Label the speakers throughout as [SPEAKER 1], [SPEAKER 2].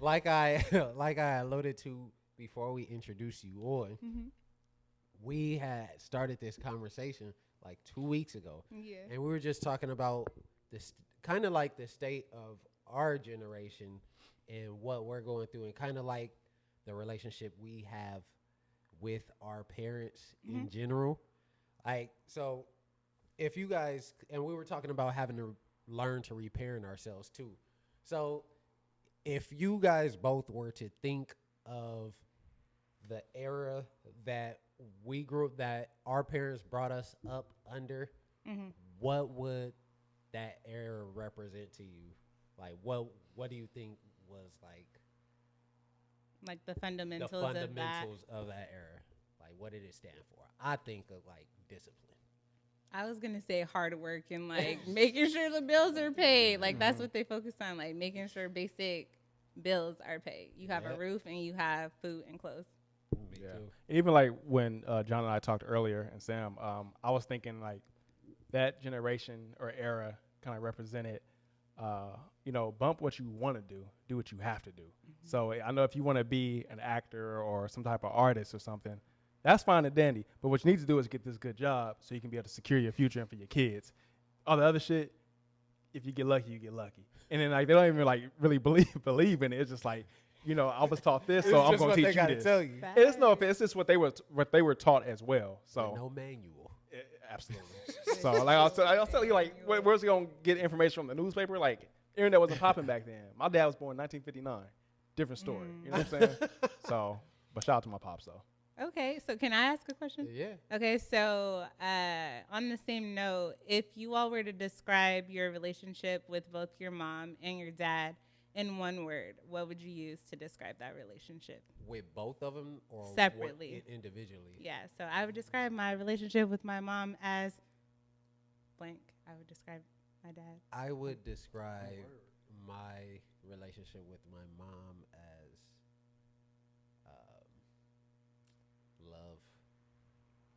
[SPEAKER 1] like I like I alluded to before we introduced you on,
[SPEAKER 2] Mm-hmm.
[SPEAKER 1] we had started this conversation like 2 weeks ago,
[SPEAKER 2] Yeah.
[SPEAKER 1] and we were just talking about this kind of like the state of our generation and what we're going through, and kind of like the relationship we have with our parents
[SPEAKER 2] Mm-hmm.
[SPEAKER 1] in general. Like, so if you guys, and we were talking about having to learn to reparent ourselves too. So if you guys both were to think of the era that we grew, that our parents brought us up under,
[SPEAKER 2] Mm-hmm.
[SPEAKER 1] what would that era represent to you? Like, what do you think was like
[SPEAKER 2] Like the
[SPEAKER 1] the
[SPEAKER 2] fundamentals of that.
[SPEAKER 1] fundamentals of that era? Like, what did it stand for? I think of like discipline.
[SPEAKER 2] I was gonna say hard work and like making sure the bills are paid. Like that's
[SPEAKER 3] Mhm.
[SPEAKER 2] what they focus on, like making sure basic bills are paid. You have a
[SPEAKER 1] Yep.
[SPEAKER 2] roof and you have food and clothes.
[SPEAKER 1] Me
[SPEAKER 3] Yeah.
[SPEAKER 1] too.
[SPEAKER 3] Even like when John and I talked earlier, and Sam, I was thinking like that generation or era kind of represented, bump what you want to do what you have to do. So I know if you want to be an actor or some type of artist or something, that's fine and dandy. But what you need to do is get this good job so you can be able to secure your future and for your kids. All the other shit, if you get lucky, you get lucky. And then like they don't even like really believe in it. It's just like, I was taught this, so I'm gonna teach you this.
[SPEAKER 1] Tell you.
[SPEAKER 3] It's no offense. It's just what they were taught as well.
[SPEAKER 1] So
[SPEAKER 3] So
[SPEAKER 1] no manual.
[SPEAKER 3] absolutely. So like I was telling you, like where's he gonna get information from the newspaper? Like internet wasn't popping back then. My dad was born in 1959. Different story. You know what I'm saying? So, but shout out to my pops though.
[SPEAKER 2] Okay, so can I ask a question?
[SPEAKER 1] Yeah.
[SPEAKER 2] Okay, so on the same note, if you all were to describe your relationship with both your mom and your dad in one word, what would you use to describe that relationship?
[SPEAKER 1] With both of them or
[SPEAKER 2] Separately.
[SPEAKER 1] Individually?
[SPEAKER 2] Yeah, so I would describe my relationship with my mom as blank. I would describe my dad.
[SPEAKER 1] I would describe my relationship with my mom as love.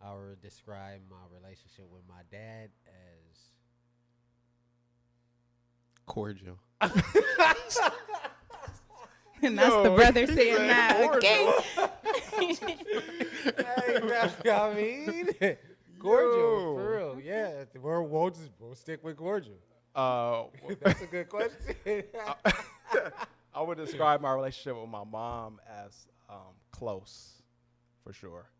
[SPEAKER 1] I would describe my relationship with my dad as
[SPEAKER 4] Cordial.
[SPEAKER 2] And that's the brother saying that, okay?
[SPEAKER 1] I mean, cordial, for real. Yeah, we'll stick with cordial. That's a good question.
[SPEAKER 3] I would describe my relationship with my mom as close, for sure.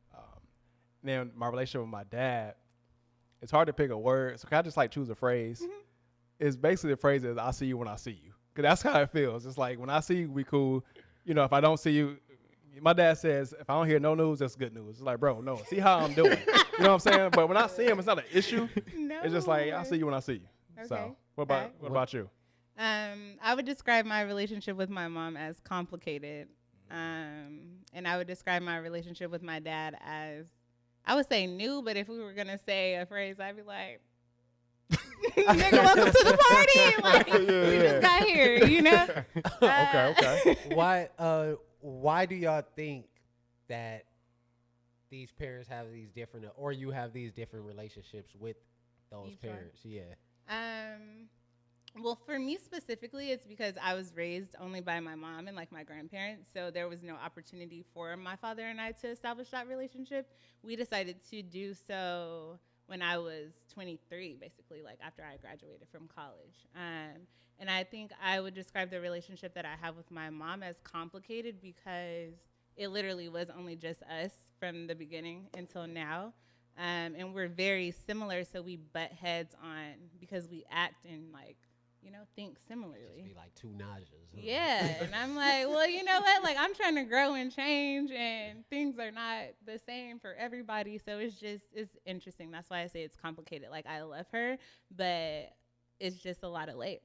[SPEAKER 3] Then my relationship with my dad, it's hard to pick a word. So can I just like choose a phrase?
[SPEAKER 2] Mm-hmm.
[SPEAKER 3] It's basically the phrase is "I see you when I see you," because that's how it feels. It's like when I see you, we cool. If I don't see you, my dad says if I don't hear no news, that's good news. It's like, bro, no, see how I'm doing. You know what I'm saying? But when I see him, it's not an issue.
[SPEAKER 2] No.
[SPEAKER 3] It's just like I see you when I see you.
[SPEAKER 2] Okay.
[SPEAKER 3] So what
[SPEAKER 2] Okay.
[SPEAKER 3] about you?
[SPEAKER 2] I would describe my relationship with my mom as complicated. And I would describe my relationship with my dad as, I would say new, but if we were going to say a phrase, I'd be like, nigga, welcome to the party. Like, we just got here, you know?
[SPEAKER 3] Okay.
[SPEAKER 1] Why do y'all think that these parents have these different, or you have these different relationships with those
[SPEAKER 2] Each one?
[SPEAKER 1] parents? Yeah.
[SPEAKER 2] Well, for me specifically, it's because I was raised only by my mom and like my grandparents, so there was no opportunity for my father and I to establish that relationship. We decided to do so when I was 23, basically, like after I graduated from college. And I think I would describe the relationship that I have with my mom as complicated because it literally was only just us from the beginning until now. And we're very similar, so we butt heads on because we act and like, think similarly.
[SPEAKER 1] Just be like two Najas. Huh?
[SPEAKER 2] Yeah, and I'm like, well, you know what? Like, I'm trying to grow and change, and things are not the same for everybody. So it's interesting. That's why I say it's complicated. Like, I love her, but it's just a lot of layers,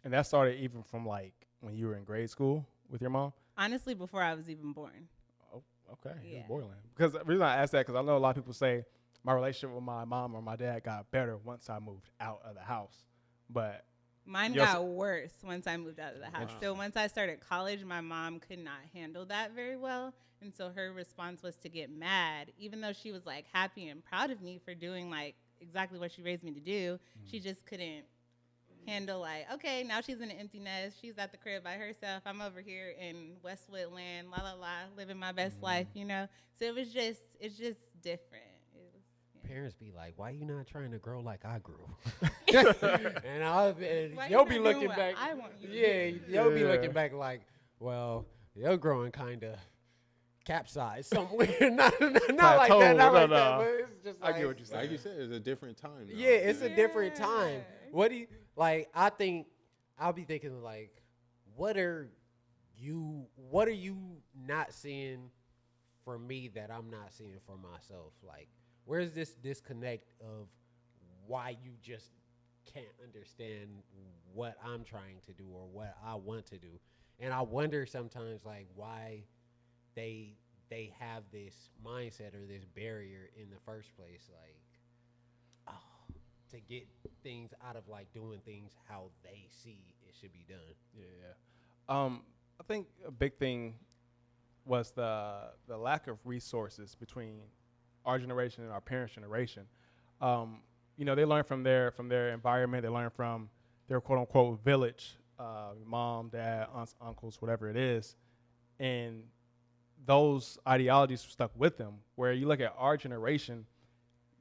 [SPEAKER 3] And that started even from like when you were in grade school with your mom?
[SPEAKER 2] Honestly, before I was even born.
[SPEAKER 3] Oh, okay.
[SPEAKER 2] Yeah.
[SPEAKER 3] It's boiling. Because the reason I asked that, because I know a lot of people say my relationship with my mom or my dad got better once I moved out of the house. But
[SPEAKER 2] Mine
[SPEAKER 3] Yes.
[SPEAKER 2] got worse once I moved out of the house. So once I started college, my mom could not handle that very well. And so her response was to get mad, even though she was like happy and proud of me for doing like exactly what she raised me to do. She just couldn't handle like, okay, now she's in an empty nest. She's at the crib by herself. I'm over here in Westwood land, la la la, living my best life, you know. So it's just different. It was, yeah.
[SPEAKER 1] Parents be like, "Why you not trying to grow like I grew?" and
[SPEAKER 2] Why
[SPEAKER 1] you'll
[SPEAKER 2] you
[SPEAKER 1] be
[SPEAKER 2] not
[SPEAKER 1] looking
[SPEAKER 2] doing what
[SPEAKER 1] back.
[SPEAKER 2] I want you to
[SPEAKER 1] Yeah,
[SPEAKER 2] do?
[SPEAKER 1] you'll be
[SPEAKER 3] Yeah.
[SPEAKER 1] looking back like, well, you're growing kind of capsized somewhere. not like that, not
[SPEAKER 3] Plateau,
[SPEAKER 1] like
[SPEAKER 3] no,
[SPEAKER 1] that.
[SPEAKER 3] no.
[SPEAKER 1] But it's just
[SPEAKER 3] I
[SPEAKER 1] like,
[SPEAKER 3] get what you're saying.
[SPEAKER 4] Like you said, it's a different time now.
[SPEAKER 1] yeah, it's a different time.
[SPEAKER 2] Yeah.
[SPEAKER 1] What do you like? I think I'll be thinking like, what are you not seeing for me that I'm not seeing for myself? Like, where's this disconnect of why you just can't understand what I'm trying to do or what I want to do? And I wonder sometimes like why they have this mindset or this barrier in the first place, like, oh, to get things out of like doing things how they see it should be done.
[SPEAKER 3] Yeah. I think a big thing was the lack of resources between our generation and our parents' generation. You know, they learn from their environment. They learn from their quote unquote village, mom, dad, aunts, uncles, whatever it is, and those ideologies stuck with them. Where you look at our generation,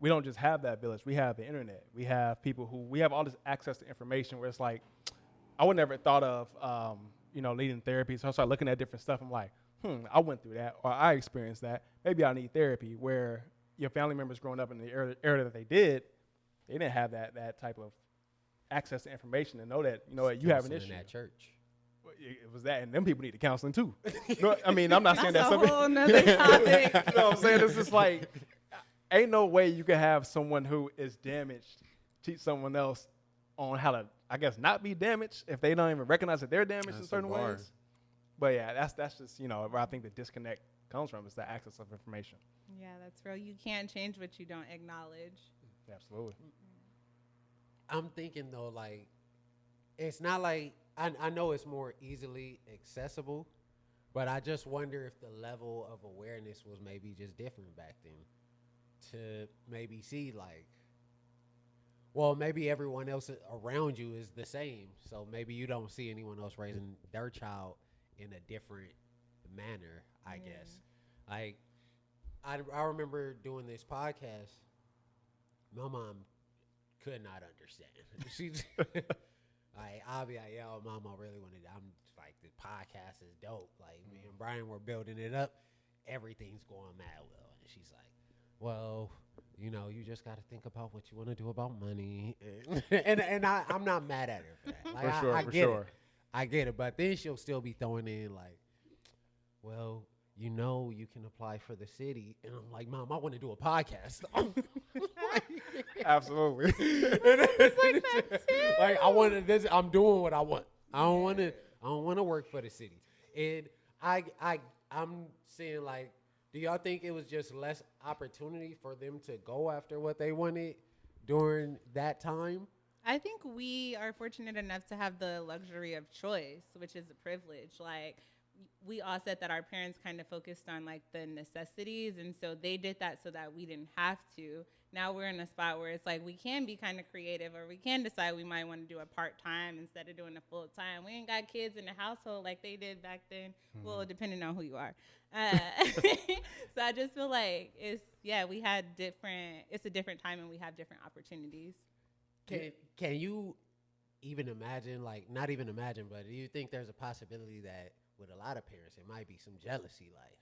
[SPEAKER 3] we don't just have that village. We have the internet. We have people we have all this access to information where it's like, I would never thought of, needing therapy. So I started looking at different stuff. I'm like, I went through that, or I experienced that. Maybe I need therapy. Where your family members growing up in the era that they didn't have that type of access to information to know that, you have an
[SPEAKER 1] Counseling
[SPEAKER 3] issue.
[SPEAKER 1] in that church.
[SPEAKER 3] It was that, and them people need counseling too. I mean, I'm not saying
[SPEAKER 2] That's
[SPEAKER 3] that
[SPEAKER 2] a
[SPEAKER 3] something.
[SPEAKER 2] whole nother topic.
[SPEAKER 3] You know what I'm saying? It's just like, ain't no way you can have someone who is damaged teach someone else on how to, I guess, not be damaged if they don't even recognize that they're damaged in
[SPEAKER 4] That's
[SPEAKER 3] certain
[SPEAKER 4] a bar.
[SPEAKER 3] ways. But yeah, that's just, where I think the disconnect comes from, is the access of information.
[SPEAKER 2] Yeah, that's real. You can't change what you don't acknowledge.
[SPEAKER 3] Absolutely.
[SPEAKER 1] I'm thinking though, like, it's not like I know it's more easily accessible, but I just wonder if the level of awareness was maybe just different back then. To maybe see like, well, maybe everyone else around you is the same, so maybe you don't see anyone else raising their child in a different manner. I guess, like, I remember doing this podcast. My mom could not understand. She's I'll be like, yo, mom, I really wanted. I'm like, the podcast is dope. Like, me and Brian were building it up. Everything's going mad well, and she's like, well, you just got to think about what you want to do about money, and I'm not mad at her for that. Like,
[SPEAKER 3] For sure,
[SPEAKER 1] I
[SPEAKER 3] for
[SPEAKER 1] get
[SPEAKER 3] sure.
[SPEAKER 1] it. I get it, but then she'll still be throwing in like, well, you can apply for the city, and I'm like, mom, I want to do a podcast.
[SPEAKER 3] Absolutely.
[SPEAKER 1] Like, I want to. This, I'm doing what I want. I don't want to work for the city. And I'm saying, like, do y'all think it was just less opportunity for them to go after what they wanted during that time?
[SPEAKER 2] I think we are fortunate enough to have the luxury of choice, which is a privilege. Like, we all said that our parents kind of focused on like the necessities, and so they did that so that we didn't have to. Now we're in a spot where it's like we can be kind of creative, or we can decide we might want to do a part-time instead of doing a full-time. We ain't got kids in the household like they did back then. Well, depending on who you are. So I just feel like it's a different time, and we have different opportunities.
[SPEAKER 1] Can you even imagine, like, not even imagine, but do you think there's a possibility that with a lot of parents, it might be some jealousy, like,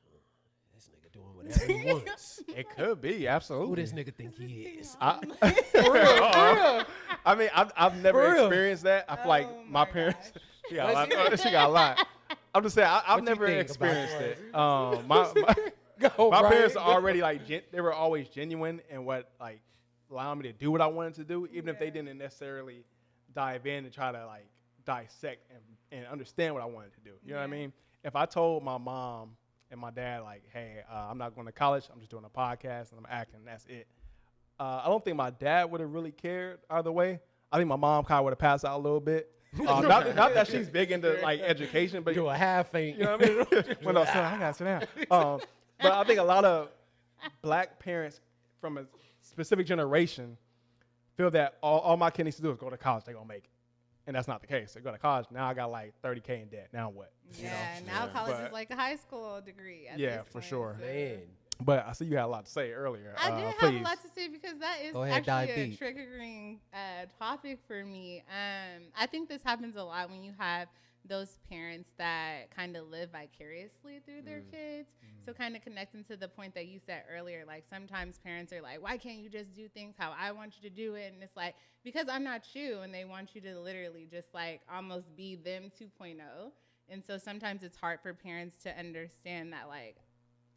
[SPEAKER 1] this nigga doing whatever he wants.
[SPEAKER 3] It could be,
[SPEAKER 1] Who
[SPEAKER 3] absolutely.
[SPEAKER 1] this nigga think he is?
[SPEAKER 3] For real. I mean, I've never
[SPEAKER 1] For real.
[SPEAKER 3] experienced that. I feel like
[SPEAKER 2] Oh
[SPEAKER 3] my
[SPEAKER 2] my
[SPEAKER 3] parents,
[SPEAKER 2] gosh.
[SPEAKER 3] she got a lot. She got a lot. I'm just saying, I've
[SPEAKER 1] What you
[SPEAKER 3] never
[SPEAKER 1] think
[SPEAKER 3] experienced
[SPEAKER 1] about
[SPEAKER 3] it.
[SPEAKER 1] Go,
[SPEAKER 3] My
[SPEAKER 1] Brian,
[SPEAKER 3] parents
[SPEAKER 1] go.
[SPEAKER 3] are already like they were always genuine in what like allowing me to do what I wanted to do, even if they didn't necessarily dive in and try to like dissect and understand what I wanted to do. You know what I
[SPEAKER 2] Yeah.
[SPEAKER 3] mean? If I told my mom and my dad like, hey, I'm not going to college, I'm just doing a podcast and I'm acting, that's it. I don't think my dad would have really cared either way. I think my mom kind of would have passed out a little bit. Not that she's big into like education, but
[SPEAKER 1] do a half faint.
[SPEAKER 3] you know what I mean? Well, no, son, I gotta sit down. But I think a lot of black parents from a specific generation feel that all my kid needs to do is go to college. They're gonna make it. and that's not the case. I go to college, now I got like $30K in debt. Now what?
[SPEAKER 2] Yeah,
[SPEAKER 3] You know?
[SPEAKER 2] now
[SPEAKER 4] Yeah.
[SPEAKER 2] college
[SPEAKER 3] But-
[SPEAKER 2] is like a high school degree. At
[SPEAKER 3] Yeah,
[SPEAKER 2] this
[SPEAKER 3] for
[SPEAKER 2] point,
[SPEAKER 3] sure.
[SPEAKER 2] so-
[SPEAKER 1] Man,
[SPEAKER 3] But I see you had a lot to say earlier.
[SPEAKER 2] I do have
[SPEAKER 3] please.
[SPEAKER 2] a lot to say because that is
[SPEAKER 1] Go ahead, dive
[SPEAKER 2] actually a
[SPEAKER 1] deep.
[SPEAKER 2] triggering topic for me. I think this happens a lot when you have those parents that kind of live vicariously through their kids. So kind of connecting to the point that you said earlier, like sometimes parents are like, why can't you just do things how I want you to do it? And it's like, because I'm not you, and they want you to literally just like almost be them 2.0. And so sometimes it's hard for parents to understand that like,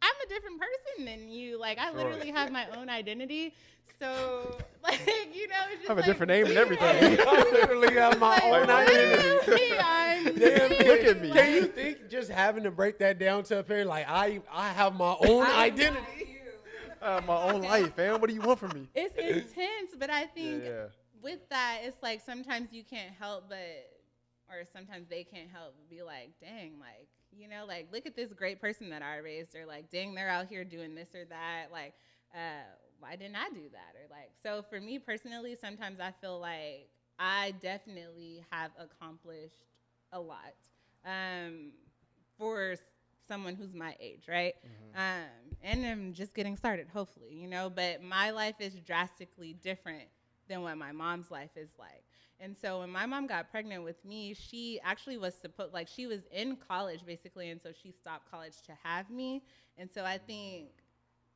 [SPEAKER 2] I'm a different person than you. Like, I
[SPEAKER 3] Sure.
[SPEAKER 2] literally have my own identity. So, like, you know, it's just
[SPEAKER 3] I have a
[SPEAKER 2] like,
[SPEAKER 3] different name and
[SPEAKER 2] yeah.
[SPEAKER 3] everything.
[SPEAKER 1] I literally have my
[SPEAKER 2] Like,
[SPEAKER 1] own
[SPEAKER 3] Like,
[SPEAKER 1] identity.
[SPEAKER 2] literally, I'm
[SPEAKER 1] Damn,
[SPEAKER 2] me.
[SPEAKER 3] look at me.
[SPEAKER 1] Can you think just having to break that down to a parent like I have my own identity?
[SPEAKER 3] I have my own life, man. What do you want from me?
[SPEAKER 2] It's intense, but I think
[SPEAKER 3] Yeah.
[SPEAKER 2] with that, it's like sometimes you can't help but, or sometimes they can't help but be like, dang, like, you know, like, look at this great person that I raised, or like, dang, they're out here doing this or that. Like, why didn't I do that? Or like, so for me personally, sometimes I feel like I definitely have accomplished a lot for someone who's my age, right? And I'm just getting started, hopefully, you know, but my life is drastically different than what my mom's life is like. And so when my mom got pregnant with me, she actually was supposed, like, she was in college basically, and so she stopped college to have me. And so I think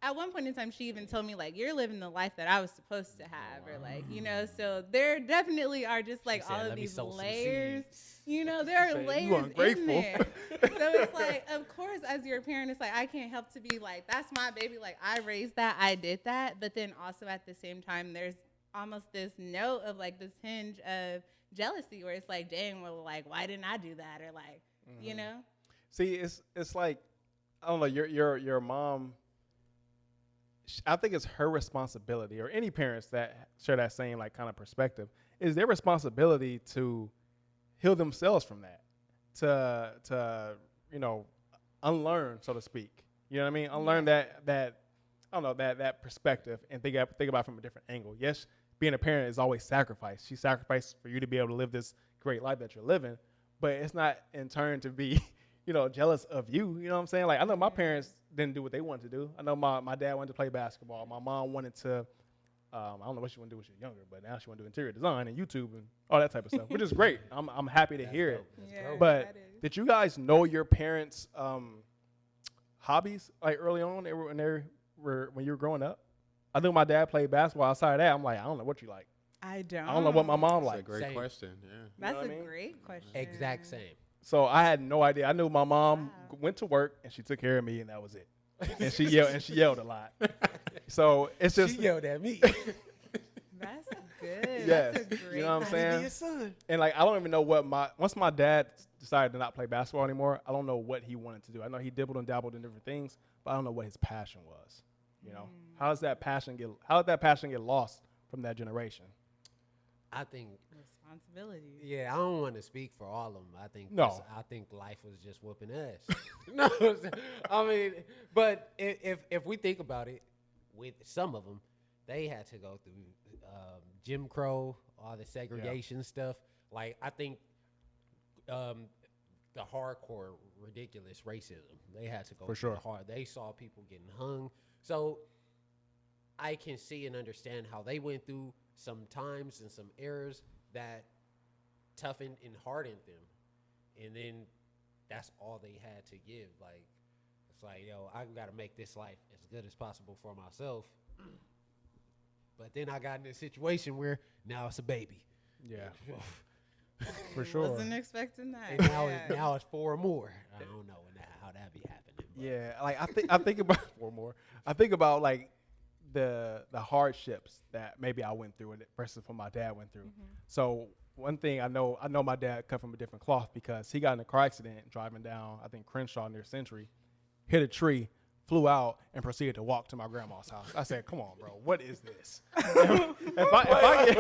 [SPEAKER 2] at one point in time, she even told me, like, you're living the life that I was supposed to have, or like, you know, so there definitely are just like
[SPEAKER 1] She
[SPEAKER 2] all
[SPEAKER 1] said,
[SPEAKER 2] of
[SPEAKER 1] "Let me
[SPEAKER 2] these
[SPEAKER 1] sow some
[SPEAKER 2] layers.
[SPEAKER 1] seeds."
[SPEAKER 2] You know, there are
[SPEAKER 3] said, "You
[SPEAKER 2] layers in
[SPEAKER 3] ungrateful."
[SPEAKER 2] there. So it's like, of course, as your parent, it's like, I can't help to be like, that's my baby. Like, I raised that, I did that. But then also at the same time, there's almost this note of like this hinge of jealousy where it's like, dang, well, like, why didn't I do that? Or like, you know?
[SPEAKER 3] See, it's like, I don't know, your mom, I think it's her responsibility, or any parents that share that same like kind of perspective, is their responsibility to heal themselves from that, to you know, unlearn, so to speak. You know what I mean? Unlearn that I don't know, that perspective, and think about it from a different angle. Yes, being a parent is always sacrifice. She sacrificed for you to be able to live this great life that you're living, but it's not in turn to be, you know, jealous of you. You know what I'm saying? Like, I know my parents didn't do what they wanted to do. I know my dad wanted to play basketball. My mom wanted to, I don't know what she wanted to do when she was younger, but now she wanted to do interior design and YouTube and all that type of stuff, which is great. I'm happy to hear it.
[SPEAKER 2] Yeah,
[SPEAKER 3] But
[SPEAKER 2] that is.
[SPEAKER 3] did you guys know your parents' hobbies like early on? When you were growing up? I knew my dad played basketball. Outside of that, I'm like, I don't know what you like.
[SPEAKER 2] I don't.
[SPEAKER 3] I don't know what my mom
[SPEAKER 4] That's a
[SPEAKER 3] liked.
[SPEAKER 4] great
[SPEAKER 1] Same.
[SPEAKER 4] question. Yeah.
[SPEAKER 2] That's
[SPEAKER 3] what I
[SPEAKER 2] a
[SPEAKER 3] mean?
[SPEAKER 2] great question.
[SPEAKER 1] Exact same.
[SPEAKER 3] So I had no idea. I knew my mom
[SPEAKER 2] Wow.
[SPEAKER 3] went to work and she took care of me, and that was it. And she yelled a lot. So it's just,
[SPEAKER 1] She yelled at me.
[SPEAKER 2] That's good.
[SPEAKER 3] Yes.
[SPEAKER 2] That's a great
[SPEAKER 3] You know what I'm
[SPEAKER 1] "Not even
[SPEAKER 3] saying?
[SPEAKER 1] your son.
[SPEAKER 3] and like, I don't even know what once my dad decided to not play basketball anymore, I don't know what he wanted to do. I know he dibbled and dabbled in different things, but I don't know what his passion was. You know, how did that passion get lost from that generation?
[SPEAKER 1] I think,
[SPEAKER 2] responsibility.
[SPEAKER 1] yeah, I don't want to speak for all of them. I think,
[SPEAKER 3] No.
[SPEAKER 1] I think life was just whooping ass. No, I mean, but if we think about it, with some of them, they had to go through Jim Crow, all the segregation stuff. Like, I think the hardcore, ridiculous racism, they had to go
[SPEAKER 3] For
[SPEAKER 1] through
[SPEAKER 3] sure.
[SPEAKER 1] the hard. They saw people getting hung. So I can see and understand how they went through some times and some errors that toughened and hardened them. And then that's all they had to give. Like, it's like, yo, I got to make this life as good as possible for myself. But then I got in a situation where now it's a baby.
[SPEAKER 3] Yeah, for sure.
[SPEAKER 2] Wasn't expecting that.
[SPEAKER 1] And now,
[SPEAKER 2] Yeah.
[SPEAKER 1] now it's 4 more. I don't know how that be happening. But
[SPEAKER 3] Yeah, like I think about four more. I think about like the hardships that maybe I went through versus what my dad went through. So one thing I know my dad cut from a different cloth because he got in a car accident driving down, I think, Crenshaw near Century, hit a tree, flew out, and proceeded to walk to my grandma's house. I said, "Come on, bro, what is this?" if I get,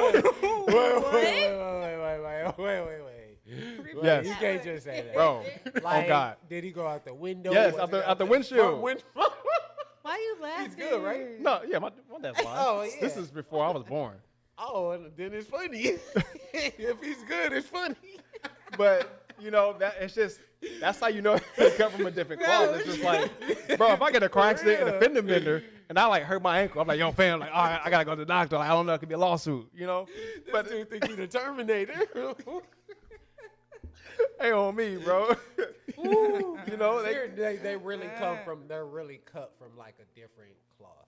[SPEAKER 1] wait.
[SPEAKER 3] Yes.
[SPEAKER 1] You can't just say that.
[SPEAKER 3] bro,
[SPEAKER 1] Like,
[SPEAKER 3] oh God,
[SPEAKER 1] did he go out the window?
[SPEAKER 3] Yes,
[SPEAKER 1] Was
[SPEAKER 3] out
[SPEAKER 1] it
[SPEAKER 3] the
[SPEAKER 1] front
[SPEAKER 3] windshield.
[SPEAKER 2] Why you laughing?
[SPEAKER 1] good, right?
[SPEAKER 3] no, yeah, my dad's lying.
[SPEAKER 1] Oh,
[SPEAKER 3] This
[SPEAKER 1] yeah.
[SPEAKER 3] is before I was born.
[SPEAKER 1] Oh, and then it's funny. If he's good, it's funny.
[SPEAKER 3] But you know that it's just that's how you know they come from a different cloth. It's just like, bro, if I get a car accident and a fender bender and I like hurt my ankle, I'm like, yo, fam, like, all right, I gotta go to the doctor. Like, I don't know, it could be a lawsuit, you know.
[SPEAKER 1] But dude think you the Terminator.
[SPEAKER 3] Ain't on me, bro. You know,
[SPEAKER 1] they really come from. They're really cut from like a different cloth.